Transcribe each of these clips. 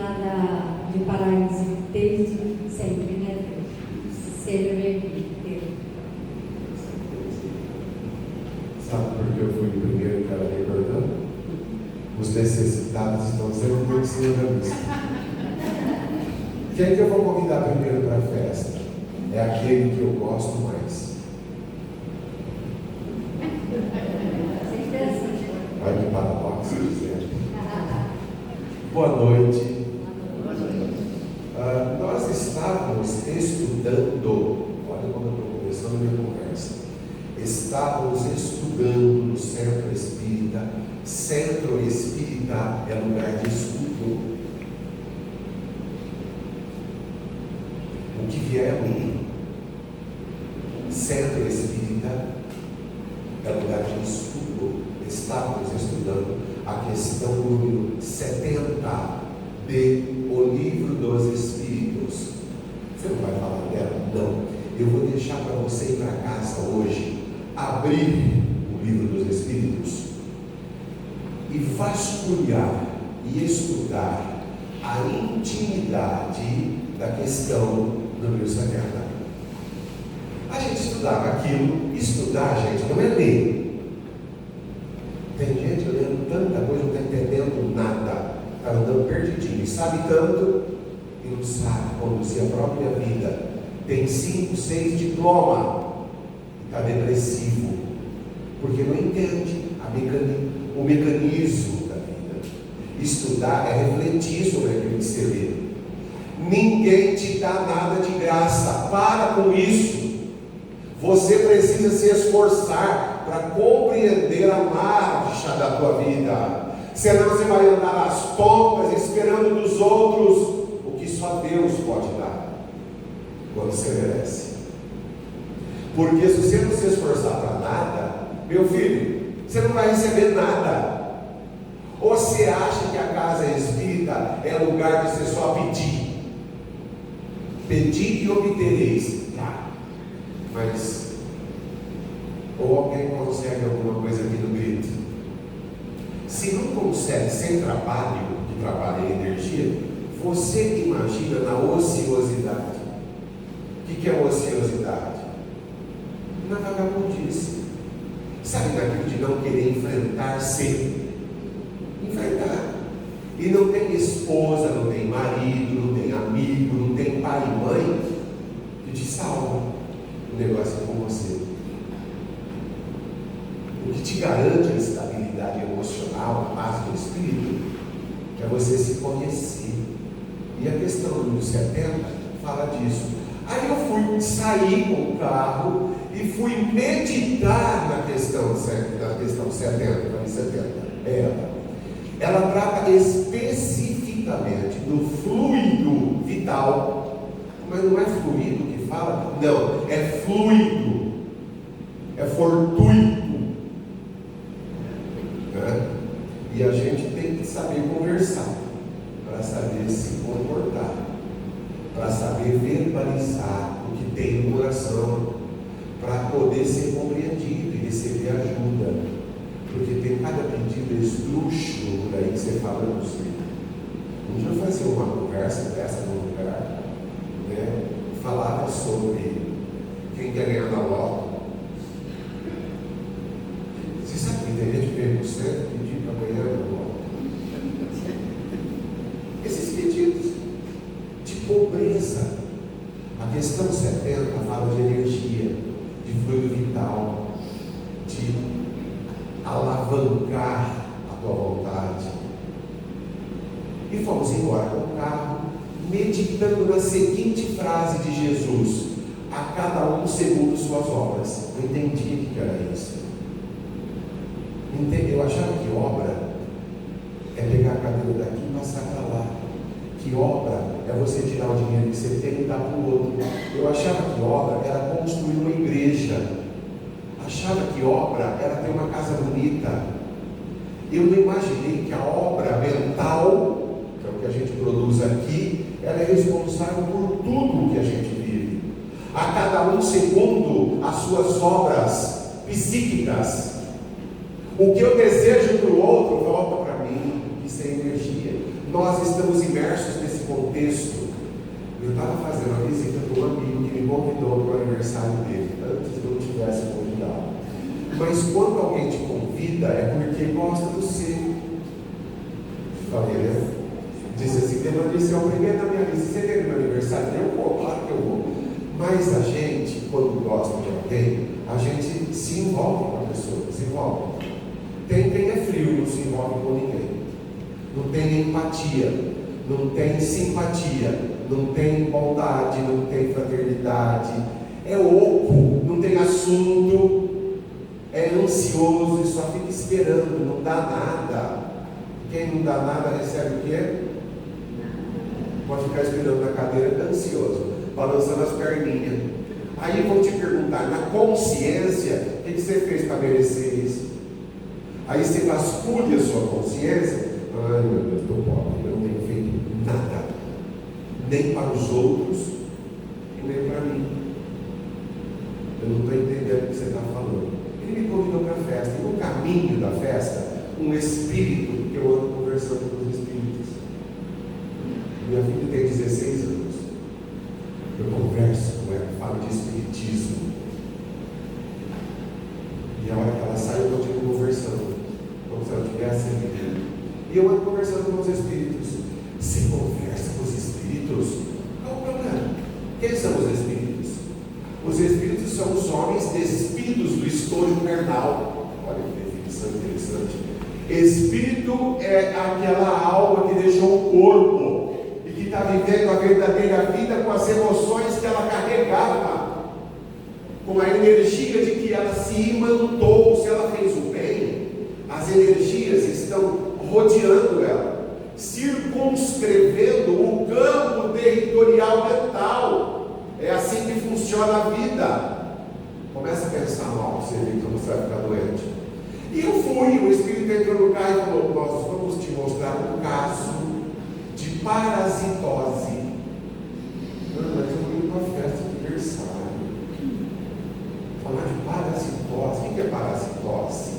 nada de paralisia desde sempre, né? Ser erguido. Sabe por que eu fui o primeiro cara recordando? Os necessitados estão sendo conhecidos na missa. Quem que eu vou convidar primeiro para a festa? É aquele que eu gosto mais. Olha que paradoxo dizer. Boa noite. Nós estávamos estudando, olha como eu estou começando a minha conversa. Estávamos estudando no Centro Espírita. Centro Espírita é lugar de estudo. O que vier é muito. Centro Espírita é lugar de estudo. Estávamos estudando a questão número 70 de O Livro dos Espíritos. Você não vai falar dela? Não. Eu vou deixar para você ir para casa hoje, abrir o Livro dos Espíritos e vasculhar e estudar a intimidade da questão número 70. A gente estudava aquilo. Estudar, gente, não é ler. Tem gente lendo tanta coisa, não está entendendo nada, está andando perdidinho, e sabe tanto e não sabe conduzir a própria vida. Tem 5, 6 diplomas e está depressivo, porque não entende o mecanismo da vida. Estudar é refletir sobre aquilo que você lê. Ninguém te dá nada de graça. Para com isso. Você precisa se esforçar para compreender a marcha da tua vida. Senão você vai andar às tontas esperando dos outros o que só Deus pode dar quando você merece. Porque se você não se esforçar para nada, meu filho, você não vai receber nada. Ou você acha que a casa espírita é lugar de você só pedir? Pedi e obtereis. Tá. Mas, ou alguém consegue alguma coisa aqui no grito? Se não consegue sem trabalho, que trabalho é energia, você imagina na ociosidade. O que é ociosidade? Na vagabundice. Sabe daquilo de não querer enfrentar-se? Enfrentar. E não tem esposa, não tem marido, não tem amigo, não tem pai e mãe que te salva. O negócio é com você. O que te garante a estabilidade emocional, a paz do espírito, é você se conhecer. E a questão número 70 fala disso. Aí eu fui sair com o carro e fui meditar na questão 70. Ela trata especificamente do fluido vital. Mas não é fluido que fala? Não, é fluido. É fortuito. Né? E a gente tem que saber conversar, para saber se comportar, para saber verbalizar o que tem no coração, para poder ser compreendido e receber ajuda. Porque tem cada pedido esdrúxulo por aí que você fala, não sei. Um dia eu fazia uma conversa dessa num lugar, né? Falava sobre quem quer ganhar na loto. Você sabe que tem gente que vem para o centro pedir para ganhar na loto? Esses pedidos de pobreza. A questão 70 fala de energia, de fluido vital, de alavancar a tua vontade. E fomos embora com o carro, meditando na seguinte frase de Jesus: a cada um segundo suas obras. Não entendi o que era isso. Eu achava que obra é pegar a cadeira daqui e passar para lá. Que obra é você tirar o dinheiro que você tem e dar para o outro. Eu achava que obra era construir uma igreja. Achava que obra era ter uma casa bonita. Eu não imaginei que a obra mental, que é o que a gente produz aqui, ela é responsável por tudo que a gente vive. A cada um segundo as suas obras psíquicas. O que eu desejo para o outro volta para mim. O Isso é energia. Nós estamos imersos nesse contexto. Eu estava fazendo uma visita para um amigo que me convidou para o aniversário dele, antes de eu não tivesse convidado. Mas quando alguém te convida, é porque gosta do seu. Falei, né? Disse assim, Denise, é o primeiro na minha lista. Você vem no meu aniversário? Eu vou, claro que eu vou. Mas a gente, quando gosta de alguém, a gente se envolve com a pessoa, se envolve. Tem quem é frio, não se envolve com ninguém. Não tem empatia, não tem simpatia, não tem bondade, não tem fraternidade. É oco, não tem assunto, é ansioso e só fica esperando, não dá nada. Quem não dá nada recebe o quê? Pode ficar esperando na cadeira ansioso, balançando as perninhas. Aí vão te perguntar, na consciência, o que você fez para merecer isso? Aí você vasculha a sua consciência. Ai meu Deus, estou pobre, eu não tenho feito nada, nem para os outros e nem para mim. Eu não estou entendendo o que você está falando. Ele me convidou para a festa, e no caminho da festa, um espírito, que eu ando conversando com os espíritos. Minha filha tem 16 anos. Eu converso com ela, falo de espiritismo. E a hora que ela sai, eu continuo conversando, como se ela tivesse ali. E eu ando conversando com os espíritos. Você conversa com os espíritos? Qual o problema? Quem são os espíritos? Os espíritos são os homens despidos do estojo carnal. Olha que definição interessante. Espírito é aquela alma que deixou o corpo e que está vivendo a verdadeira vida com as emoções que ela carregava, com a energia de que ela se imantou. Se ela fez o bem, as energias estão rodeando ela, circunscrevendo o campo territorial mental. É assim que funciona a vida. Começa a pensar mal, você vê que você vai ficar doente. E eu fui, o Espírito entrou no carro e falou, nós vamos te mostrar um caso de parasitose. Mas eu fui para uma festa de aniversário. Falar de parasitose. O que é parasitose?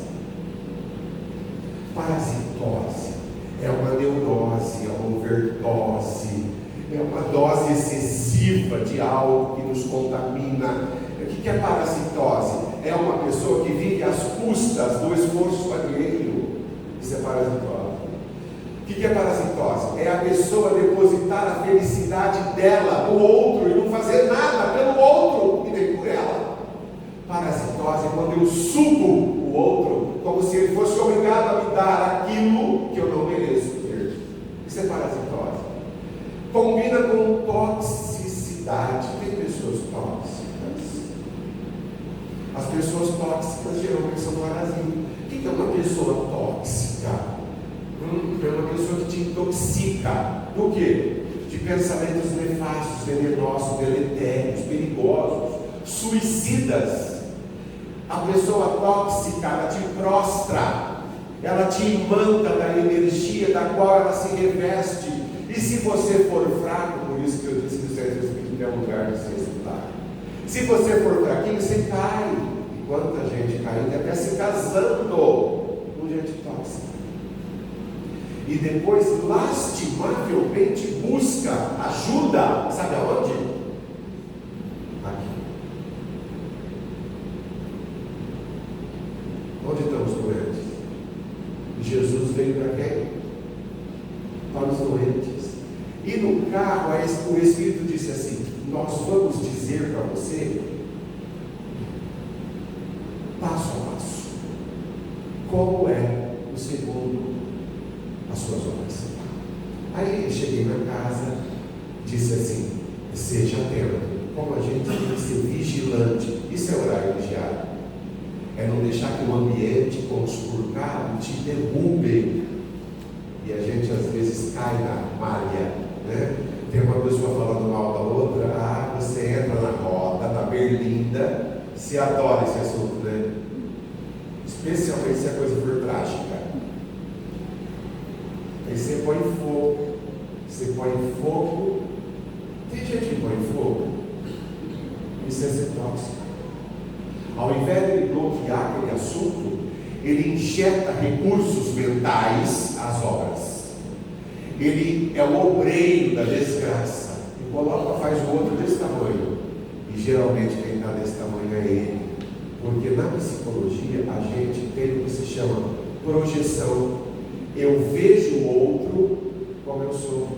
Parasitose é uma neurose, é uma overdose, é uma dose excessiva de algo que nos contamina. O que é parasitose? É uma pessoa que vive às custas do esforço alheio. Isso é parasitose. O que é parasitose? É a pessoa depositar a felicidade dela no outro e não fazer nada pelo outro e nem por ela. Parasitose é quando eu subo o outro como se ele fosse obrigado a me dar aquilo que eu não mereço ter. Isso é parasitose. Combina com toxicidade. Tem pessoas tóxicas. As pessoas tóxicas geralmente são parasitas. O que é uma pessoa tóxica? É uma pessoa que te intoxica. Do quê? De pensamentos nefastos, venenosos, deletérios, perigosos, suicidas. A pessoa tóxica, ela te prostra, ela te imanta da energia da qual ela se reveste. E se você for fraco, por isso que eu disse que o Centro Espírita é um lugar de se estudar. Se você for fraquinho, você cai. E quanta gente caindo, até se casando com gente tóxica. E depois, lastimavelmente, busca ajuda. Sabe aonde? Aqui. Onde estão os doentes? Jesus veio para quem? Para os doentes. E no carro, o Espírito disse assim: nós vamos dizer para você, passo a passo, como é o segundo as suas obras. Aí eu cheguei na casa, disse assim: seja atento, como a gente tem que ser vigilante. Isso é horário diário. É não deixar que o ambiente conspurcado te derrube. E a gente às vezes cai na malha, né? Tem uma pessoa falando mal da outra, você entra na roda, na berlinda, se adora esse assunto, né? Especialmente se a coisa for trágica. Aí você põe fogo, tem gente que põe fogo, isso é ser tóxico. Ao invés de ele bloquear aquele assunto, ele injeta recursos mentais às obras. Ele é o obreiro da desgraça. E coloca, faz o outro desse tamanho. E geralmente quem está desse tamanho é ele. Porque na psicologia a gente tem o que se chama projeção. Eu vejo o outro como eu sou.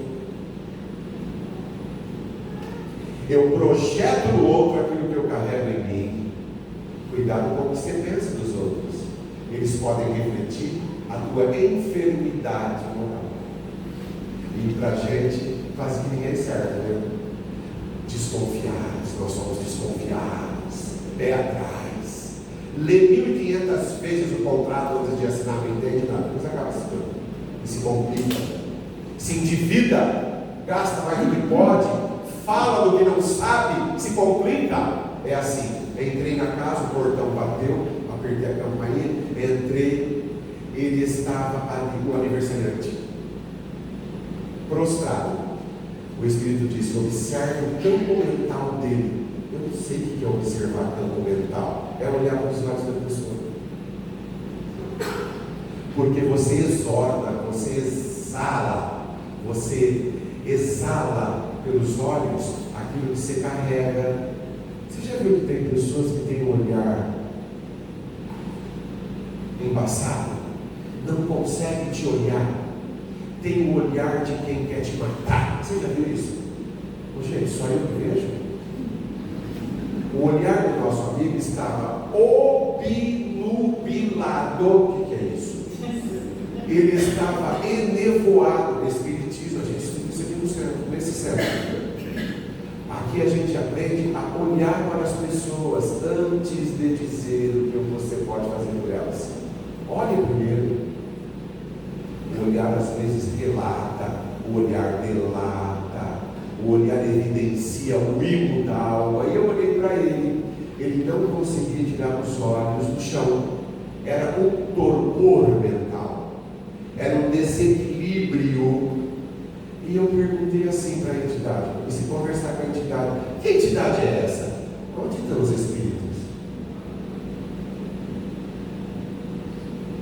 Eu projeto no outro aquilo que eu carrego em mim. Cuidado com o que você pensa dos outros. Eles podem refletir a tua enfermidade moral. E pra gente, quase que ninguém serve, né? Desconfiados, nós somos desconfiados, pé atrás. Lê 1.500 vezes o contrato antes de assinar, não entende nada, depois acaba assinando. E se complica, se endivida, gasta mais do que pode, fala do que não sabe, se complica. É assim, entrei na casa, o portão bateu, apertei a campainha, entrei, ele estava ali, o aniversariante, prostrado. O Espírito disse: observe o campo mental dele. Eu não sei o que é observar campo mental. É olhar para os olhos da pessoa. Porque você exorta, você exala pelos olhos aquilo que você carrega. Você já viu que tem pessoas que têm um olhar embaçado? Não consegue te olhar. Tem o olhar de quem quer te matar. Você já viu isso? Gente, só eu que vejo. O olhar do nosso amigo estava obnubilado. O que é isso? Ele estava enevoado no espiritismo. A gente estuda isso aqui nesse século. Aqui a gente aprende a olhar para as pessoas antes de dizer o que você pode fazer por elas. Olhe primeiro. O olhar às vezes relata, o olhar delata, o olhar evidencia o imo da alma. E eu olhei para ele, ele não conseguia tirar os olhos do chão. Era um torpor mental, era um desequilíbrio. E eu perguntei assim para a entidade, comecei a conversar com a entidade: que entidade é essa? Onde estão os espíritos?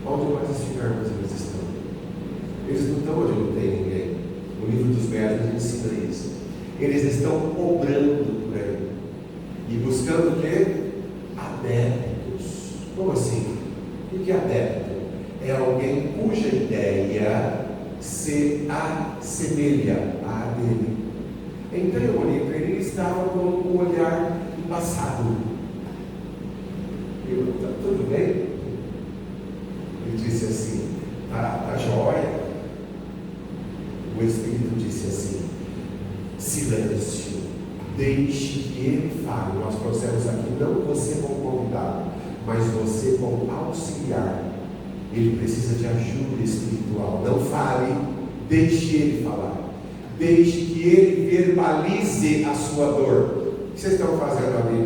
Onde nós estivermos, eles estão. Eles não estão onde não tem ninguém. O livro dos médiuns ensina isso. Eles estão obrando por aí e buscando o quê? Adeptos. Como assim? O que é adepto? É alguém cuja ideia se assemelha à dele. Então eu olhei para ele e estava com um olhar embaçado. Eu: tá tudo bem? Ele disse assim: tá jóia. O Espírito disse assim: silêncio, deixe que ele fale. Nós trouxemos aqui não você como convidado, mas você como auxiliar. Ele precisa de ajuda espiritual. Não fale, deixe ele falar. Deixe que ele verbalize a sua dor. O que vocês estão fazendo ali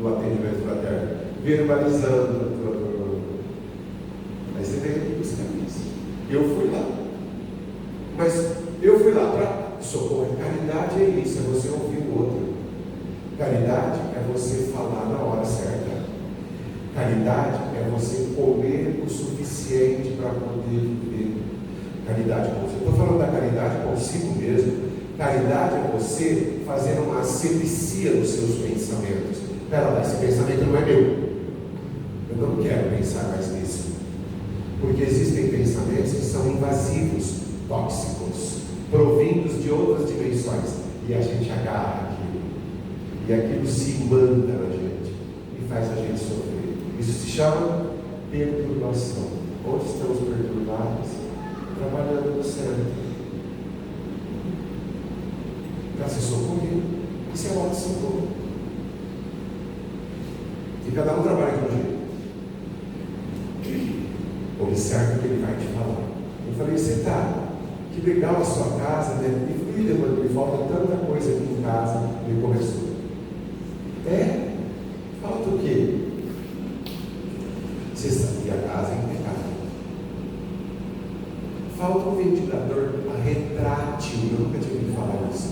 no atendimento fraterno? Verbalizando. Aí você veio buscar isso. Eu fui lá. Mas eu fui lá para socorrer. Caridade é isso, é você ouvir o outro. Caridade é você falar na hora certa. Caridade é você comer o suficiente para poder viver. Caridade consigo. Estou falando da caridade consigo mesmo. Caridade é você fazer uma asepsia dos seus pensamentos. Espera lá, esse pensamento não é meu. Eu não quero pensar mais nisso. Porque existem pensamentos que são invasivos, tóxicos, provindos de outras dimensões, e a gente agarra aquilo, e aquilo se manda na gente e faz a gente sofrer. Isso se chama perturbação. Onde estamos perturbados? Trabalhando no cérebro para se socorrer. Isso é auto-socorro. E cada um trabalha de um jeito. Observe o que ele vai te falar. Eu falei: você tá? Que legal a sua casa, né? E filha, mano, me falta tanta coisa aqui em casa. Ele começou: é? Falta o quê? Você sabe que a casa é impecável. Falta um ventilador retrátil. Eu nunca tinha ouvido falar isso.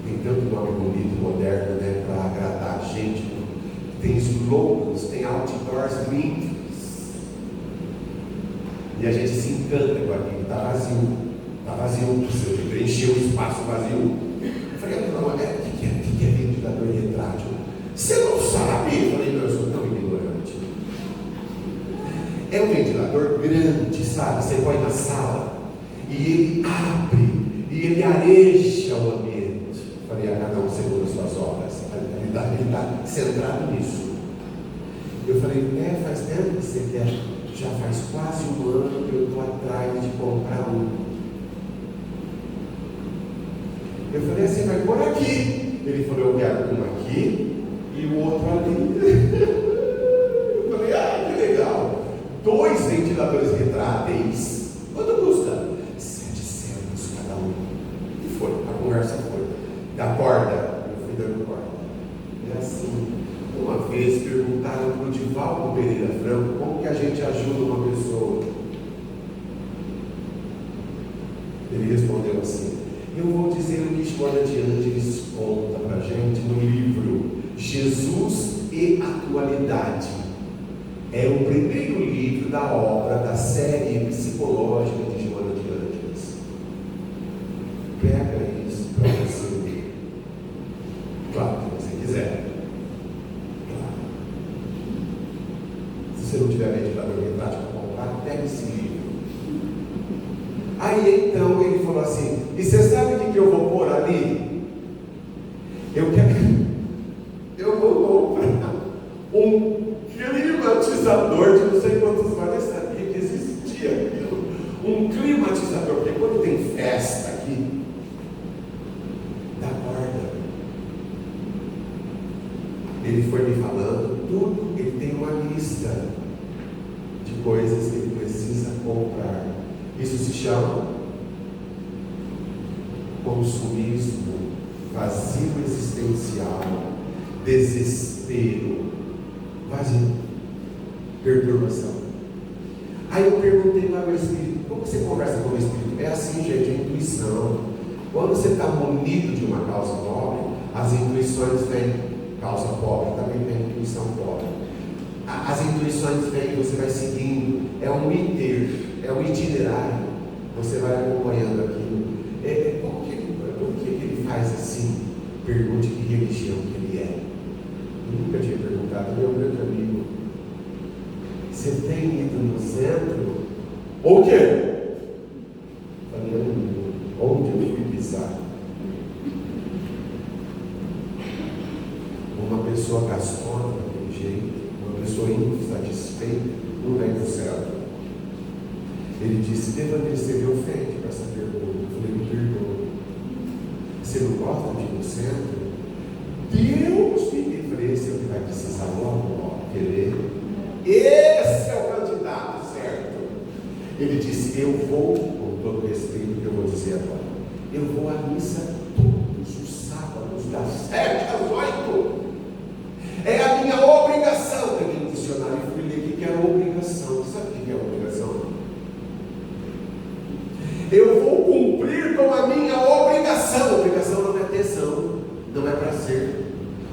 Tem tanto nome bonito, moderno, né? Para agradar a gente. Tem slogans, tem outdoors lindos. E a gente se encanta com aquilo, está vazio, você preencheu o espaço vazio. Eu falei, não, o que é ventilador retrátil? Você não sabe? Eu falei, não, eu sou tão ignorante. É um ventilador grande, sabe? Você põe na sala e ele abre e ele areja o ambiente. Eu falei, cada um segundo as suas obras. Ele está centrado nisso. Eu falei, faz tempo que você quer? Já faz quase um ano que eu estou atrás de comprar um. Eu falei, você vai por aqui. Ele falou, eu quero um aqui e o outro ali. Eu falei, que legal. 2 ventiladores retráteis. Quanto custa? 700 cada um. E foi, a conversa foi. Da corda, eu fui dando corda. É assim. Uma vez perguntaram para o Divaldo Pereira Franco como que a gente ajuda uma pessoa. Ele respondeu assim: eu vou dizer o que Joana de Ângeles conta para a gente no livro Jesus e Atualidade. É o primeiro livro da obra da série psicológica de Joana de Ângeles. Pega isso para você ler. Claro, se você quiser. Se você não tiver ventilador retrátil para comprar, pega esse livro. Aí então ele falou assim: e você sabe o que eu vou pôr ali? Eu vou comprar um climatizador de não sei quantos watts. Eu sabia que existia aquilo. Um climatizador, porque quando tem festa aqui, dá corda. Ele foi me falando tudo, ele tem uma lista de coisas que ele precisa comprar. Isso se chama consumismo, vazio existencial, desespero, vazio, perturbação. Aí eu perguntei para o meu espírito: como você conversa com o espírito? É assim, gente, é intuição. Quando você está munido de uma causa nobre, as intuições vêm. Causa pobre, também tem intuição pobre. As intuições vêm, você vai seguindo. É um itinerário. Você vai acompanhando aquilo. Por que ele faz assim? Pergunte que religião que ele é. Eu nunca tinha perguntado, meu grande amigo. Você tem ido no centro? Ou o quê? Falei, onde eu fui pisar? Uma pessoa gastona daquele jeito, uma pessoa insatisfeita, não vai para o céu. Ele disse: Devaneio, você me ofende com essa pergunta. Eu falei: me perdoa. Você não gosta de ir no centro? Deus me livre, esse é o que vai precisar logo querer. Esse é o candidato certo. Ele disse: eu vou, com todo respeito que eu vou dizer agora, eu vou à missa todos os sábados, das 7 às 8. É a minha obrigação. Peguei no dicionário e fui ler o que era obrigação. Sabe o que é obrigação? Eu vou cumprir com a minha obrigação. Obrigação não é tesão, não é prazer.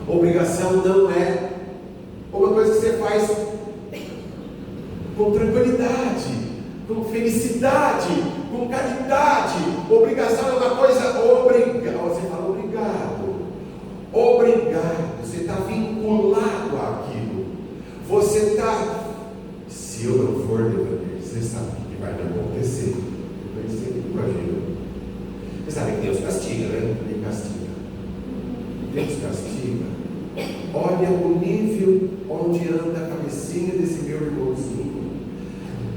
Obrigação não é uma coisa que você faz com tranquilidade, com felicidade, com caridade. Obrigação é uma coisa obrigada. Você fala obrigado. Obrigado. Você está vinculado àquilo. Você está. Se eu não for, você sabe o que vai acontecer. Você imagina. Você sabe que Deus castiga, né? Ele castiga. Deus castiga. Olha o nível onde anda a cabecinha desse meu irmãozinho.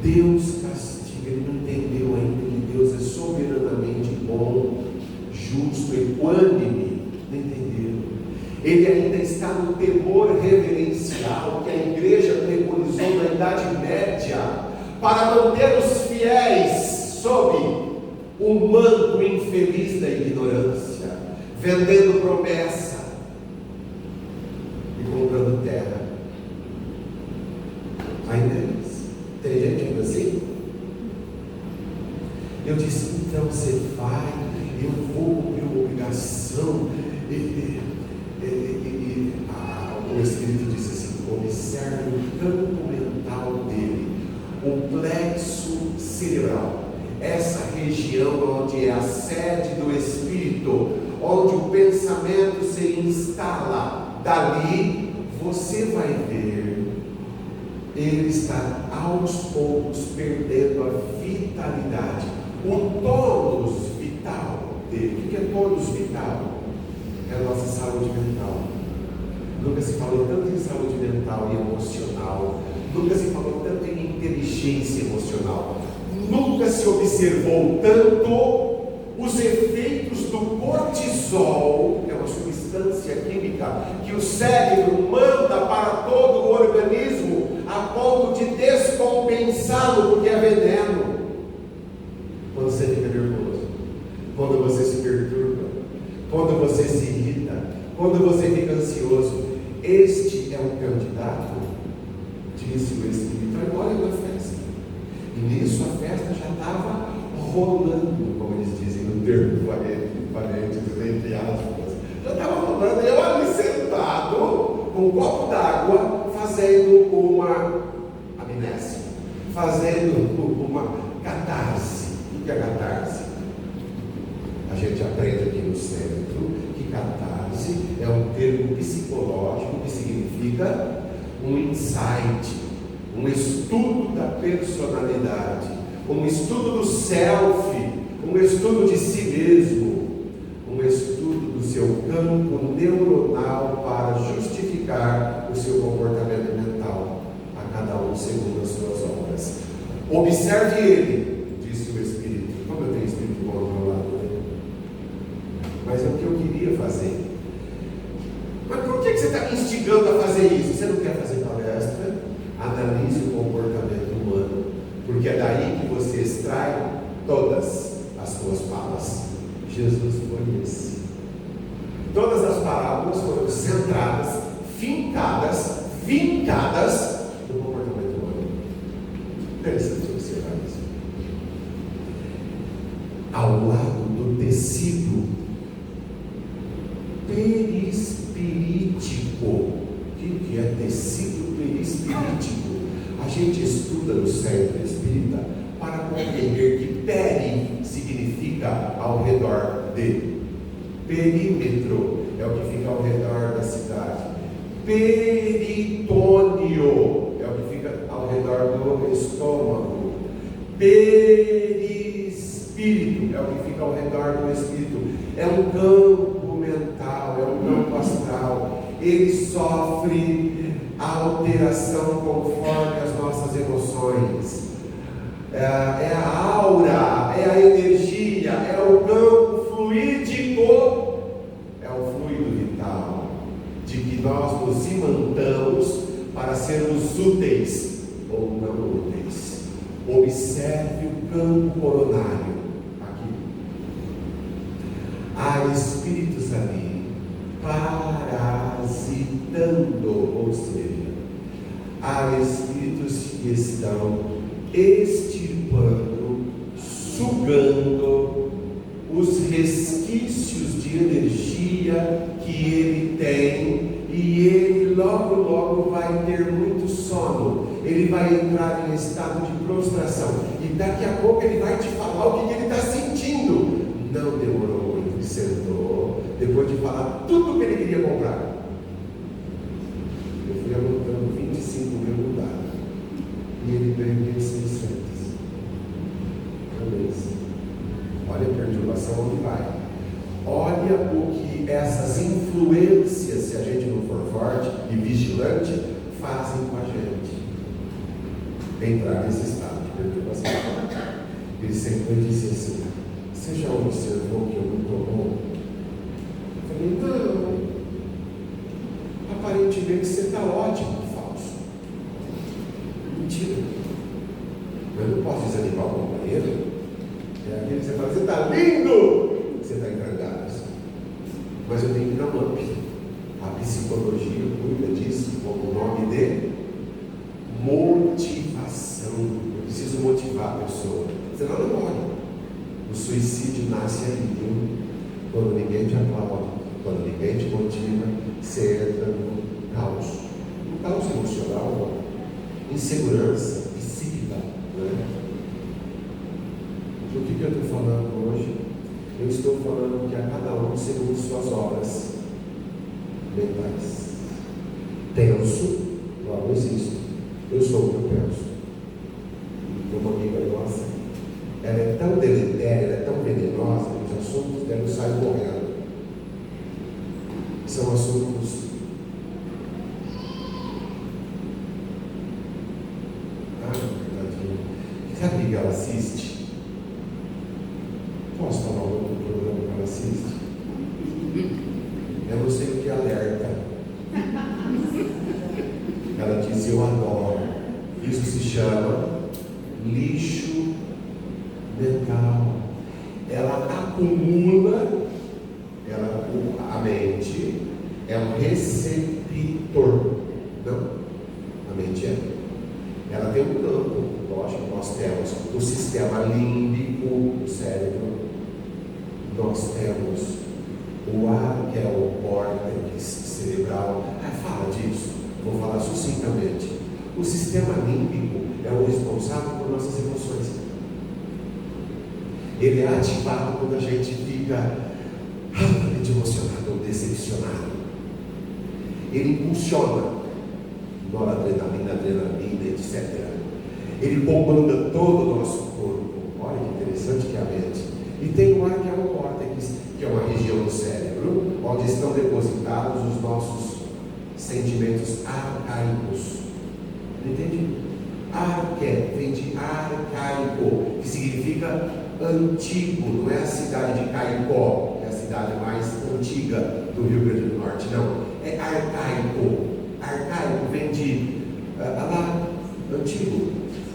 Deus castiga. Ele não entendeu ainda que Deus é soberanamente bom, justo, equânime. Não entendeu. Ele ainda está no temor reverencial que a igreja preconizou na Idade Média para manter os fiéis sob o manto infeliz da ignorância, vendendo promessa e comprando terra. Ainda é isso. Tem gente ainda assim? Eu disse: então você vai, eu vou cumprir uma obrigação. O Espírito disse assim: observe o campo mental dele, o plexo cerebral, essa região onde é a sede do espírito, onde o pensamento se instala. Dali você vai ver ele está aos poucos perdendo a vitalidade, o tônus vital dele. O que é tônus vital? É a nossa saúde mental. Nunca se falou tanto em saúde mental e emocional, nunca se falou tanto em inteligência emocional, nunca se observou tanto os efeitos do cortisol, que é uma substância química que o cérebro manda para todo o organismo a ponto de descompensá-lo, porque é veneno. Quando você fica nervoso, quando você se perturba, quando você se irrita, quando você fica ansioso, este é um candidato, disse o Espírito, agora na festa. E nisso a festa já estava rolando, como eles dizem no termo parênteses, entre aspas. Já estava rolando, eu ali sentado, com um copo d'água, fazendo uma amnésia, fazendo uma catarse. O que é catarse? A gente aprende aqui no centro que catarse é um termo psicológico que significa um insight, um estudo da personalidade, um estudo do self, um estudo de si mesmo, um estudo do seu campo neuronal para justificar o seu comportamento mental, a cada um segundo as suas obras. Observe ele, disse o Espírito. Como eu tenho Espírito bom ao meu lado, né? Mas é o que eu queria fazer. Mas por que você está me instigando a fazer isso? Você não quer fazer palestra? Analise o comportamento humano, porque é daí que você extrai todas as suas falas. Jesus foi esse. Todas as parábolas foram centradas, vincadas no comportamento humano. Interessante observar isso. Ao lado do tecido perispirítico. O que é tecido perispirítico? A gente estuda no centro espírita para compreender que peri significa ao redor de. Perímetro é o que fica ao redor da cidade. Peritônio é o que fica ao redor do estômago. Perispírito é o que fica ao redor do espírito. É um campo mental, é um campo astral. Ele sofre alteração conforme as nossas emoções. É a aura, é a energia, é o campo fluídico, é o fluido vital, de que nós nos imantamos para sermos úteis ou não úteis. Observe o campo coronário aqui. Há espíritos ali parasitando, ou seja, há espíritos que estão extirpando, sugando os resquícios de energia que ele tem, e ele logo vai ter muito sono, ele vai entrar em estado de prostração, e daqui a pouco ele vai te falar o que ele está sentindo. Não demorou muito, ele sentou, depois de falar tudo que ele queria comprar. Eu fui anotando 25 mil mudados, e ele perdeu 600. Olha a perturbação onde vai. Olha o que essas influências, se a gente não for forte e vigilante, fazem com a gente. Entrar nesse estado de perturbação. Ele sentou e disse assim: você já observou que eu não estou bom? Eu falei: não. Aparentemente você está ótimo, falso. Mentira. Eu não posso desanimar o companheiro. É aquele que você fala: você está lindo, você está encrancado. Mas eu tenho que dar um up. A psicologia cuida disso com o nome de motivação. Eu preciso motivar a pessoa, senão não morre. O suicídio nasce ali, viu? Quando ninguém te aplaude, quando ninguém te motiva, você entra no caos. No caos emocional, insegurança psíquica, né? que eu estou falando hoje? Eu estou falando que a cada um segundo suas obras mentais. Penso, logo existo. Eu sou o que eu penso. Tem uma amiga nossa, ela é tão deletéria, ela é tão venenosa, que os assuntos dela saem correndo. São assuntos. Sabe o que ela assiste? Posso falar o nome do programa que ela assiste? Eu não sei o que alerta. Ela diz: eu adoro. Isso se chama lixo mental. Ela acumula, a mente é um receptor. Não? A mente é. Ela tem um campo, lógico, nós temos o sistema límbico do cérebro, nós temos o ar, que é o córtex cerebral. Fala disso, vou falar sucintamente. O sistema límbico é o responsável por nossas emoções. Ele é ativado quando a gente fica realmente emocionado ou decepcionado. Ele impulsiona noradrenalina, adrenalina, etc. Ele comanda todo o nosso corpo. Olha que interessante que é a mente. E tem um ar que é o córtex, que é uma região do cérebro onde estão depositados os nossos sentimentos arcaicos. Entende? Arque vem de arcaico, que significa antigo. Não é a cidade de Caicó, que é a cidade mais antiga do Rio Grande do Norte, não. É arcaico. Arcaico vem de antigo.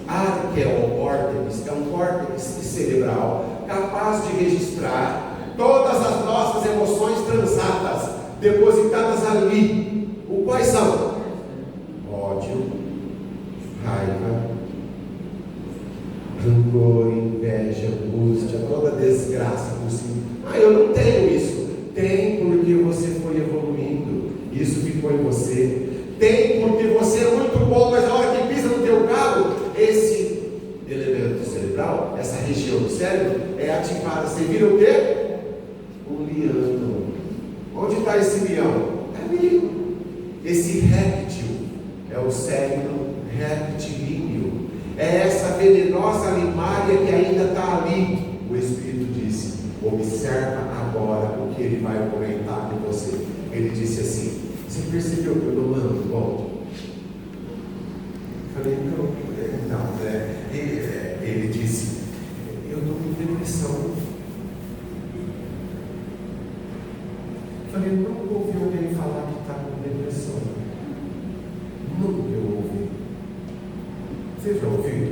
Arqueocórtex é um córtex cerebral capaz de registrar todas as nossas emoções transatas, depositadas ali. Quais são? Ódio, raiva, rancor, inveja, angústia, toda desgraça possível. Eu não tenho isso. Tem porque você foi evoluindo. Isso ficou em você. Tem porque você é muito bom, mas na hora que pisa no teu carro, esse elemento cerebral, essa região do cérebro, é ativada. Você vira o quê? Um leão. Onde está esse leão? É ali. Esse réptil é o cérebro reptilíneo. É essa venenosa limária que ainda está ali. O Espírito disse: observa agora o que ele vai comentar com você. Ele disse assim: você percebeu que eu não ando bom? Falei: não. Ele disse: eu estou com depressão. Falei: nunca ouvi alguém falar que está com depressão. Nunca eu ouvi. Você já ouviu?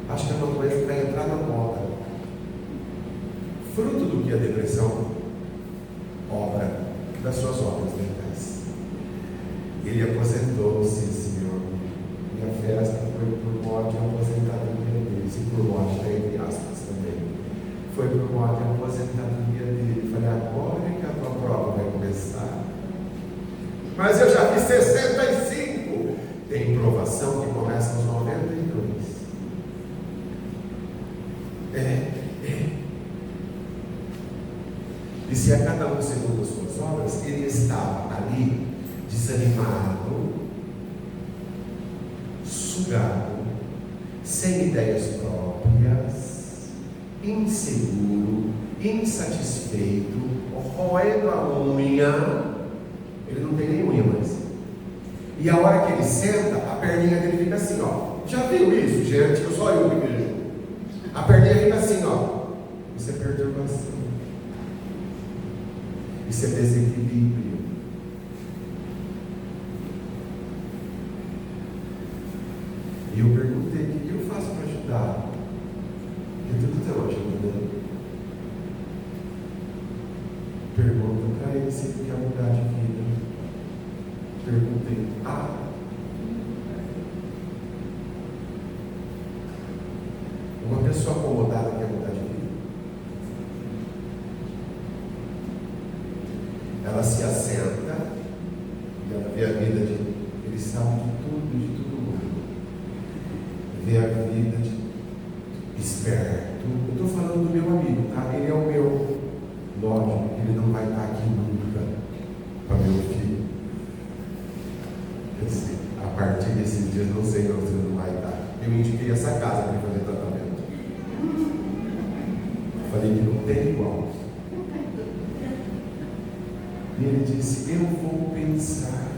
Acho que é uma coisa que vai entrar na moda. Fruto do que a depressão? Obra das suas obras mentais. Ele aposentou-se, Senhor, e a festa foi por modo de aposentadoria dele. E por modo, entre aspas também. Foi por modo de aposentadoria dele. Falei: agora é que a tua prova vai começar. Mas eu já fiz 65. Tem provação que começa aos 92. E se a cada um segundo as suas obras, ele estava ali desanimado, sugado, sem ideias próprias, inseguro, insatisfeito, roendo a unha. Ele não tem nem unha mais. E a hora que ele senta, a perninha dele fica assim, ó. Já viu isso, gente? Eu só eu que vejo. A perninha fica assim, ó. Isso é perturbação. Isso é desequilíbrio. E eu perguntei: o que eu faço para ajudar? Porque tudo tem uma ajuda, né? Pergunta para ele se ele quer mudar de vida. Perguntei: uma pessoa acomodada quer mudar de vida? Ela se assenta e ela vê a vida de. Ele sabe de tudo mundo. viver a vida esperto. Eu estou falando do meu amigo, tá? Ele é o meu. Lógico, ele não vai estar aqui nunca para meu filho. A partir desses dias, não sei onde ele não vai estar. Eu indiquei essa casa para ele fazer tratamento. Falei que não tem igual. E ele disse: eu vou pensar.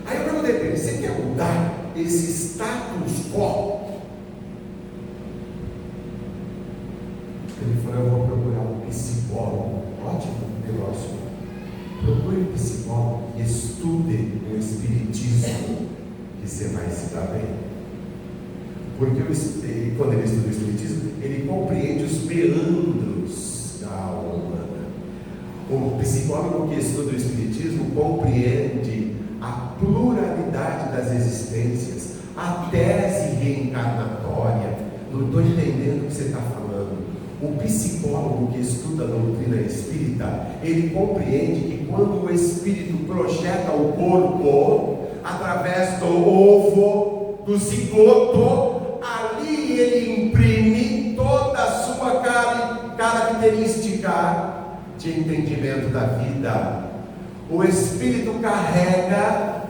Aí eu perguntei para ele: você quer mudar esse status quo? Ele falou: eu vou procurar um psicólogo. Ótimo negócio. Procure um psicólogo e estude o espiritismo, que você vai se dar bem. Porque quando ele estuda o espiritismo, ele compreende os meandros da alma humana. O psicólogo que estuda o espiritismo compreende a pluralidade das existências, a tese reencarnatória. Não estou entendendo o que você está falando. O psicólogo que estuda a doutrina espírita, ele compreende que quando o espírito projeta o corpo através do ovo, do zigoto, ali ele imprime toda a sua característica de entendimento da vida. O espírito carrega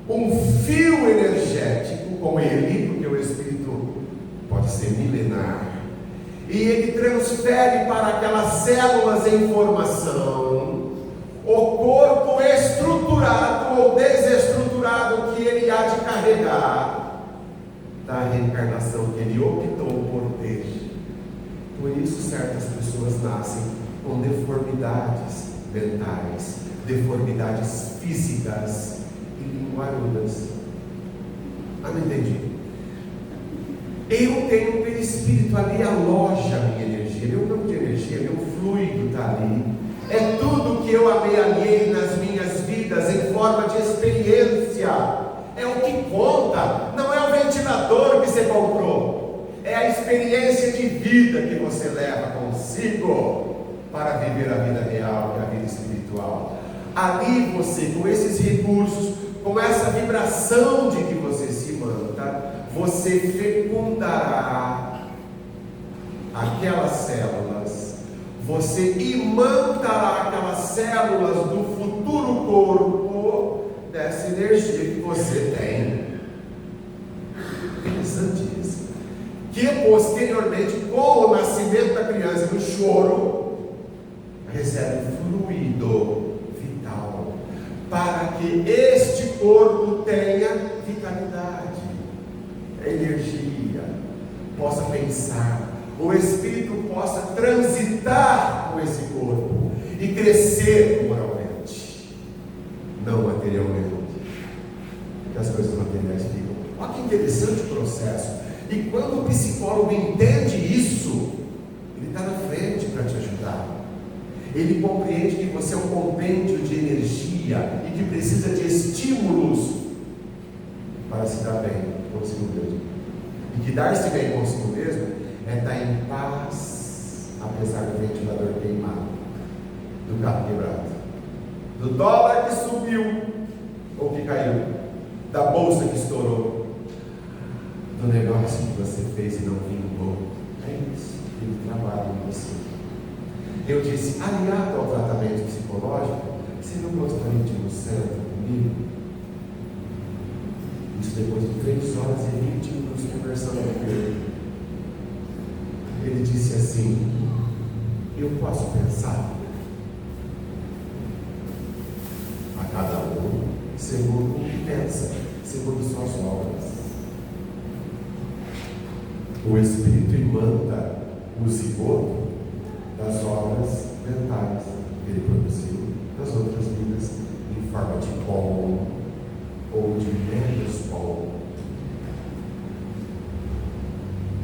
um fio energético com ele, porque o espírito pode ser milenar, e ele transfere para aquelas células em formação o corpo estruturado ou desestruturado que ele há de carregar da reencarnação que ele optou por ter. Por isso certas pessoas nascem com deformidades mentais, deformidades físicas e linguarudas. Não entendi. Eu tenho um perispírito ali, aloja a minha energia, meu campo de energia, meu fluido está ali. É tudo que eu amealhei nas minhas vidas em forma de experiência. É o que conta, não é o ventilador que você comprou, é a experiência de vida que você leva consigo para viver a vida real, a vida espiritual. Ali você, com esses recursos, com essa vibração de que você se manta, você fecundará aquelas células, você imantará aquelas células do futuro corpo dessa energia que você tem. Interessante isso. Que posteriormente, com o nascimento da criança, no choro, recebe fluido vital, para que este corpo tenha vitalidade, energia, possa pensar, o espírito possa transitar com esse corpo e crescer moralmente, não materialmente, porque as coisas materiais ficam. Olha que interessante o processo. E quando o psicólogo entende isso, ele está na frente para te ajudar. Ele compreende que você é um compêndio de energia e que precisa de estímulos para se dar bem consigo mesmo. E que dar-se bem consigo mesmo é estar em paz, apesar do ventilador queimado, do carro quebrado, do dólar que subiu ou que caiu, da bolsa que estourou, do negócio que você fez e não vingou. É isso, ele trabalha em você. Eu disse: aliado ao tratamento psicológico, você não gostaria de ir no centro comigo? Isso depois de 3 horas e 20 minutos conversando com ele. Ele disse assim: eu posso pensar? A cada um, segundo o que pensa, segundo suas obras. O Espírito imanta o zigoto das obras mentais que ele produziu nas outras vidas, em forma de pó ou de menos pó.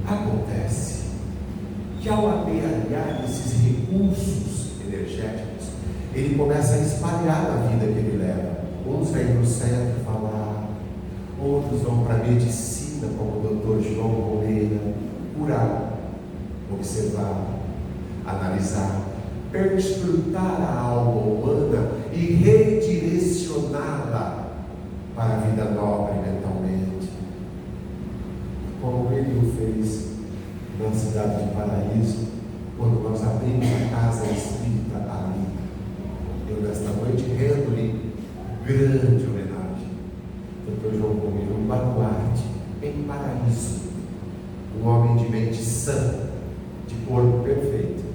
Acontece que ao amealhar esses recursos energéticos, ele começa a espalhar na vida que ele leva. Uns vêm para o centro falar, outros vão para a medicina, como o Dr. João Moreira, curar, observar, analisar, perscrutar a alma humana e redirecioná-la para a vida nobre mentalmente. Como fez na cidade de Paraíso, quando nós abrimos a casa espírita ali. Eu, nesta noite, rendo-lhe grande homenagem. Dr. João Gomes, um baluarte em Paraíso, um homem de mente sã, de corpo perfeito,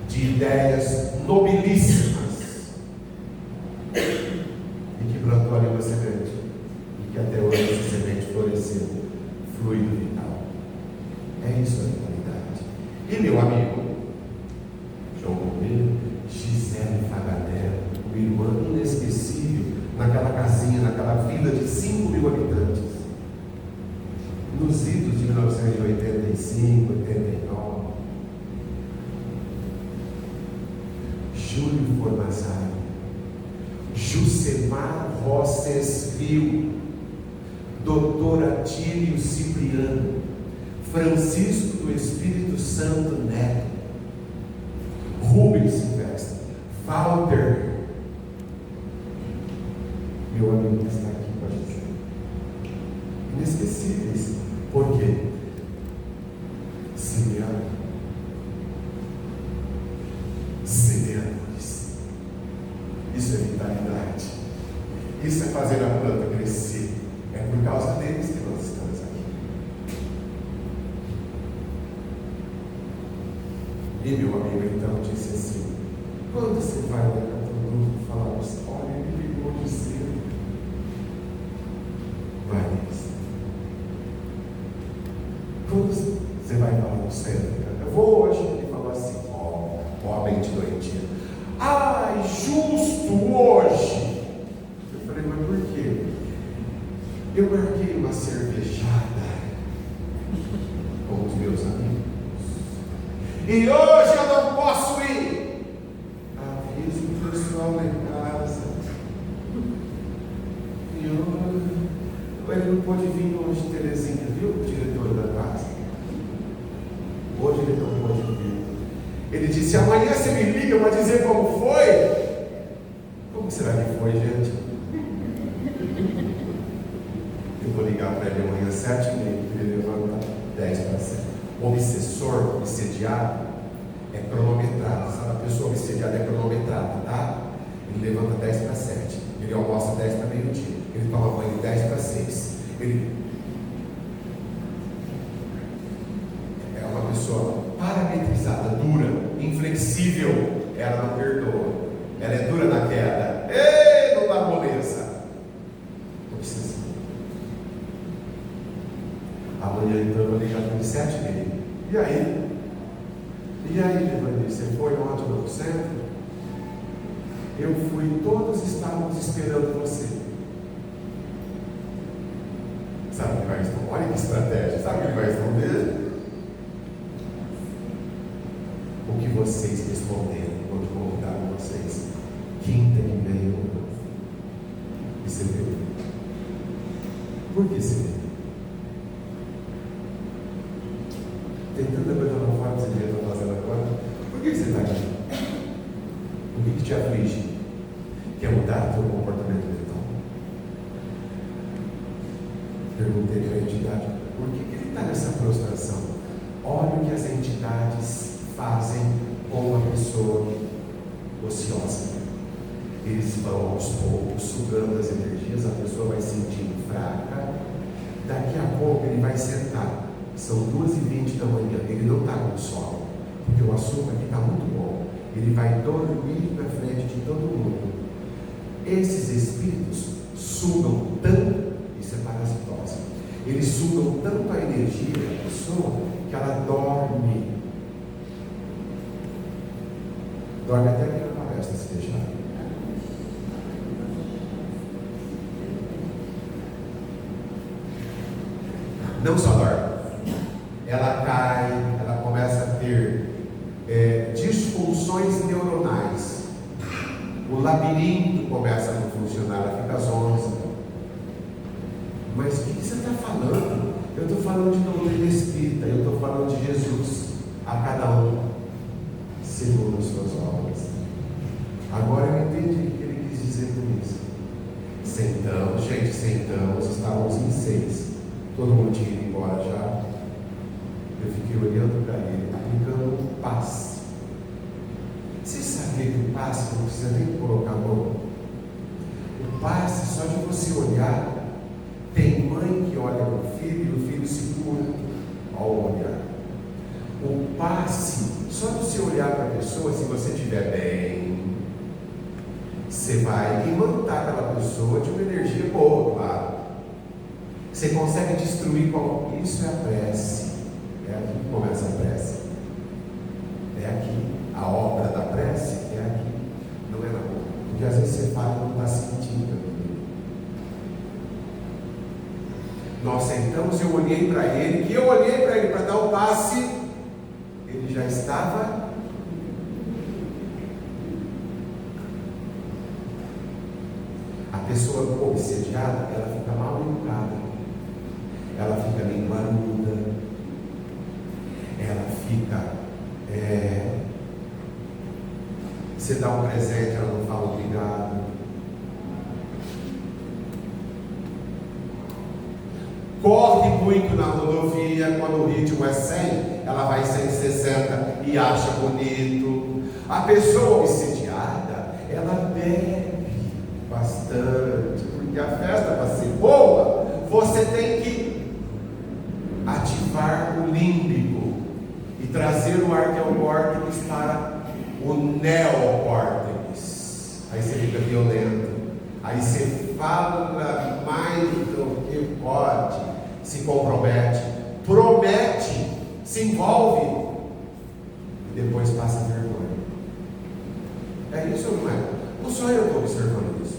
de ideias nobilíssimas, e que plantou ali uma semente, e que até hoje essa semente floresceu, fluido vital. É isso a vitalidade. E meu amigo João Gomes, Gisele Faganello, uma irmã inesquecível, naquela casinha, naquela vila de 5.000 habitantes, nos idos de 1985, 89. Júlio Fornazari, Jusemar Rosses Rio, Dr. Atílio Cipriano, Francisco do Espírito Santo Neto, Rubens Silvestre, Walter, meu amigo que está aqui com a gente, inesquecíveis. Por quê? Semeadores. Isso é vitalidade. Isso é fazer a planta crescer. É por causa deles que nós estamos aqui. E meu amigo então disse assim: quando você vai lá para todo mundo falar, olha, ele ligou de cedo, vai nisso. Quando você vai falar no centro, eu vou hoje, ele falou assim, ó a mente doentia, ai, justo hoje. Eu falei, mas por quê? Eu marquei uma cervejada com os meus amigos, e hoje eu não posso ir. Avisa o pessoal lá em casa. E ele não pode vir hoje, Terezinha, viu, o diretor da casa? Hoje ele não pode vir. Ele disse, amanhã você me liga para dizer como foi. Como será que foi, gente? Eu vou ligar para ele amanhã às 7h30, ele levanta 10 para 7. Obsessor, obsediado, é cronometrado. Sabe, a pessoa obsediada é cronometrada, tá? Ele levanta 10 para 7. Ele almoça 10 para meio-dia. Ele toma banho 10 para 6. Ele é uma pessoa parametrizada, dura, inflexível. Ela não perdoa. Ela é dura na queda. Ei, não dá moleza. Obsessão. Amanhã então eu vou ligar para ele 7h30. E aí? E aí, Giovanni, você foi ontem no centro? Eu fui, todos estávamos esperando você. Sabe o que vai responder? Olha que estratégia. Sabe o que vai responder? O que vocês responderam quando convidaram vocês. Quinta e meia. E você viu? Por que você viu? Tem tanta coisa lá fora que você devia estar fazendo agora. Por que você está aqui? O que te aflige? Quer mudar o teu comportamento mental? Perguntei para a entidade, por que ele está nessa prostração? Olha o que as entidades fazem com uma pessoa ociosa. Eles vão aos poucos sugando as energias, a pessoa vai se sentindo fraca. Daqui a pouco ele vai sentar. São 2h20 da manhã, ele não está com sono, porque o açúcar aqui está muito bom. Ele vai dormir na frente de todo mundo. Esses espíritos sugam tanto, isso é parasitose, eles sugam tanto a energia da pessoa que ela dorme. Dorme até que na palestra, se deixar. Não só dorme, ela cai, ela começa a ter disfunções neuronais. O labirinto começa a não funcionar, ela fica zonza. Mas o que você está falando? Eu estou falando de doutrina espírita, eu estou falando de Jesus, a cada um, segundo as suas obras. Agora eu entendi o que ele quis dizer com isso. Sentamos, estávamos em 6. Todo mundo tinha ido embora já. eu fiquei olhando para ele, aplicando um passe. Você sabia que o passe não precisa nem colocar a mão? O passe, só de você olhar, tem mãe que olha para o filho e o filho se cura ao olhar. O passe, só de você olhar para a pessoa, se você estiver bem, você vai imantar aquela pessoa de uma energia boa, claro. Você consegue destruir qual? Isso é a prece. É aqui que começa a prece. É aqui. A obra da prece é aqui. Não é na boca. Porque às vezes você fala e não está sentindo. Nós sentamos, eu olhei para ele, que eu olhei para ele para dar o passe, ele já estava. A pessoa obsediada, ela fica mal educada, ela fica limbaruda, ela fica. Você dá um presente, ela não fala obrigado. Corre muito na rodovia, quando o ritmo é 100, ela vai 160 e acha bonito. A pessoa obsediada, ela bebe bastante, porque a festa, para ser boa, você tem que ativar o límbico e trazer o arqueocórtex para o neocórtex. Aí você fica violento, aí você fala mais do que pode, se compromete, promete, se envolve e depois passa vergonha. É isso ou não é? Não só eu estou observando isso.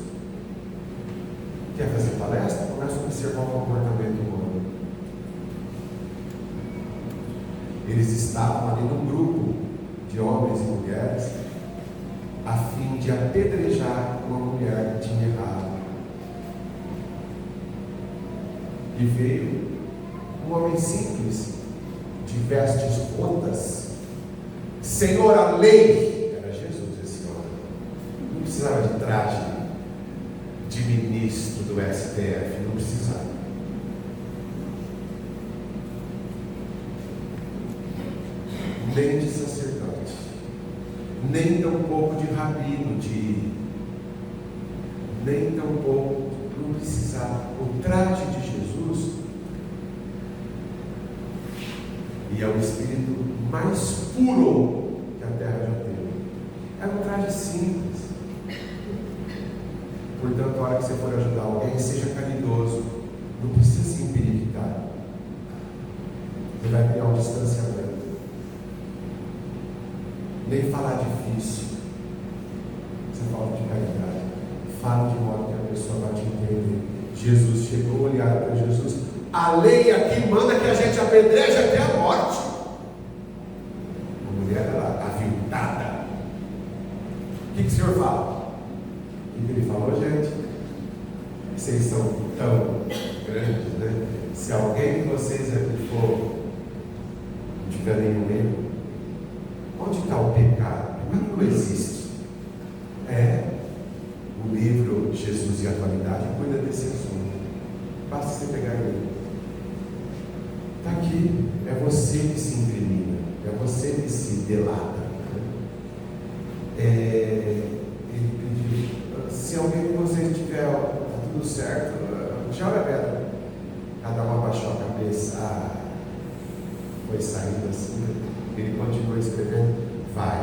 Quer fazer palestra? Começa a observar o comportamento humano. Eles estavam ali num grupo de homens e mulheres a fim de apedrejar uma mulher que tinha errado. E veio um homem simples, de vestes rotas. Senhor, a lei, era Jesus esse homem, não precisava de traje de ministro do STF, não precisava. Nem de sacerdote, nem tampouco de rabino, nem tampouco, não precisava. O traje de Jesus, e é o espírito mais puro que a terra já teve, é um traje simples. Portanto, a hora que você for ajudar alguém, seja caridoso, não precisa se empiricar. Você vai criar um distanciamento. Nem falar difícil. Você fala de caridade. Fala de modo que a pessoa vai te entender. Jesus chegou, olharam para Jesus. A lei aqui manda que a gente apedreje até a morte. A mulher era aviltada. O que o Senhor fala? O que ele falou, gente? Vocês são tão grandes, né? Se alguém de vocês aqui for, não tiver nenhum erro, onde está o pecado? O pecado não existe. O livro Jesus e a Atualidade cuida desse assunto. Basta você pegar ele. Está aqui. É você que se incrimina. É você que se delata. Ele pediu: se alguém de vocês tiver, está tudo certo, joga a pedra. Cada um abaixou a cabeça. Foi saindo assim. Ele continuou escrevendo. Vai.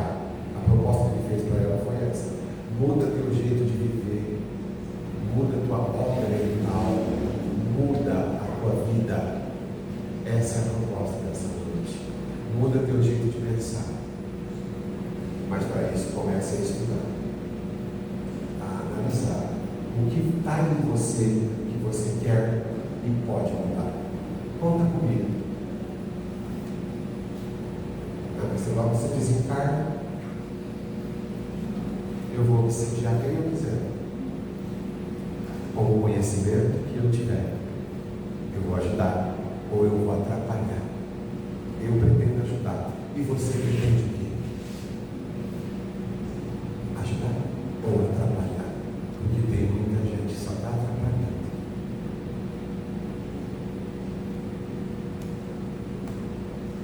A proposta que ele fez para ela foi essa: muda teu jeito de viver, muda tua obra mental, muda a tua vida. Essa é a proposta dessa noite. Muda teu jeito de pensar. Mas para isso, comece a estudar, a analisar o que está em você, que você quer e pode mudar. Conta comigo. Sei lá, você desencarna, eu vou obsediar quem eu quiser, com o conhecimento que eu tiver. Eu vou ajudar ou eu vou atrapalhar. Eu pretendo ajudar. E você pretende o quê? Ajudar ou atrapalhar? Porque tem muita gente que só está atrapalhando.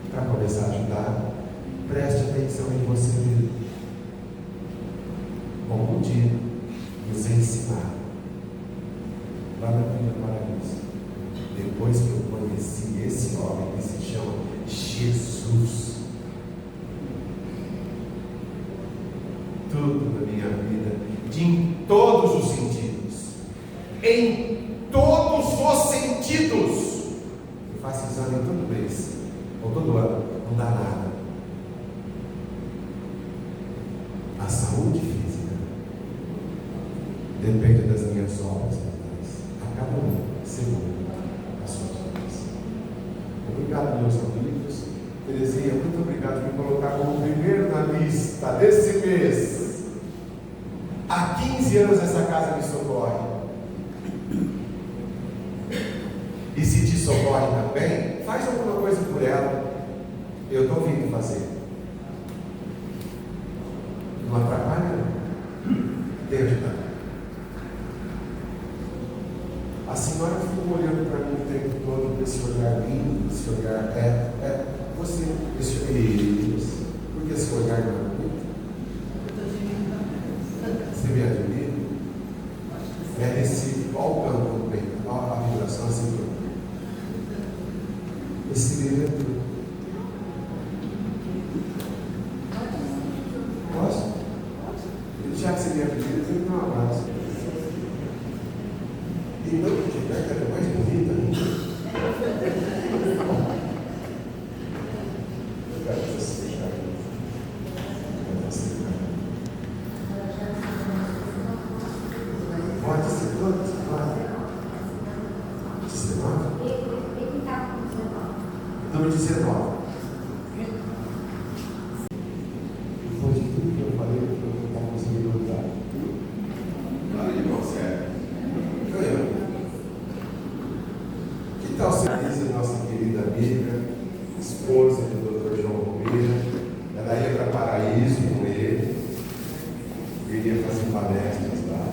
Está começar a ajudar. Preste atenção em você mesmo. Como dia nos ensinar lá na Vila Paraíso. Depois que eu conheci esse homem que se chama Jesus, tudo na minha vida, em todos os sentidos, em todos os sentidos, eu faço exame todo mês, ou todo ano, não dá nada. A saúde física depende das minhas obras, a cada um, segundo as suas obras. Obrigado, meus amigos. Terezinha, muito obrigado por me colocar como primeiro na lista desse mês. Há 15 anos essa casa me socorre. E se te socorre também, faz alguma coisa por ela. Eu estou vindo fazer. Não atrapalha, não. Tem ajudado. A senhora ficou olhando para mim o tempo todo, com esse olhar lindo, esse olhar você, porque esse olhar não é bonito? Você me admira? É esse, olha o campo bem, olha a vibração assim. Esse livro é tudo. Posso? Já que você me admira, eu tenho que dar um abraço. E não que tiver, que era mais bonita ainda. Eu quero que você seja aqui. Pode ser todos, claro. 19? Número 19. Depois de tudo que eu falei, eu não estava conseguindo lutar. Olha de bom, sério. Que tal se diz a nossa querida amiga, esposa do Dr. João Romero? Ela ia para Paraíso com ele, iria fazer palestras lá.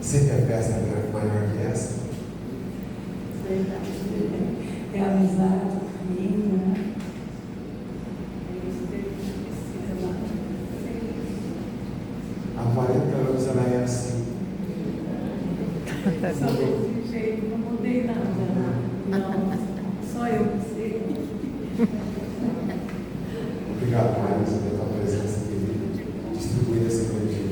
Sempre a festa é maior que essa? É amizade, carinho, né? Há 40 anos ela é assim. Só desse jeito, não mudei nada. Não, só eu que sei. Obrigado, Marisa, pela tua presença querida, distribuindo essa energia.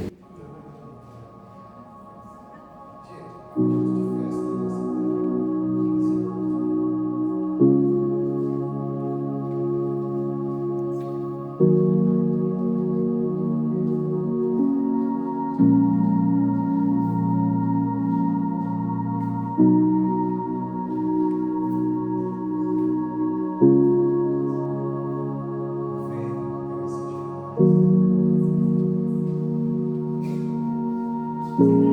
Thank you.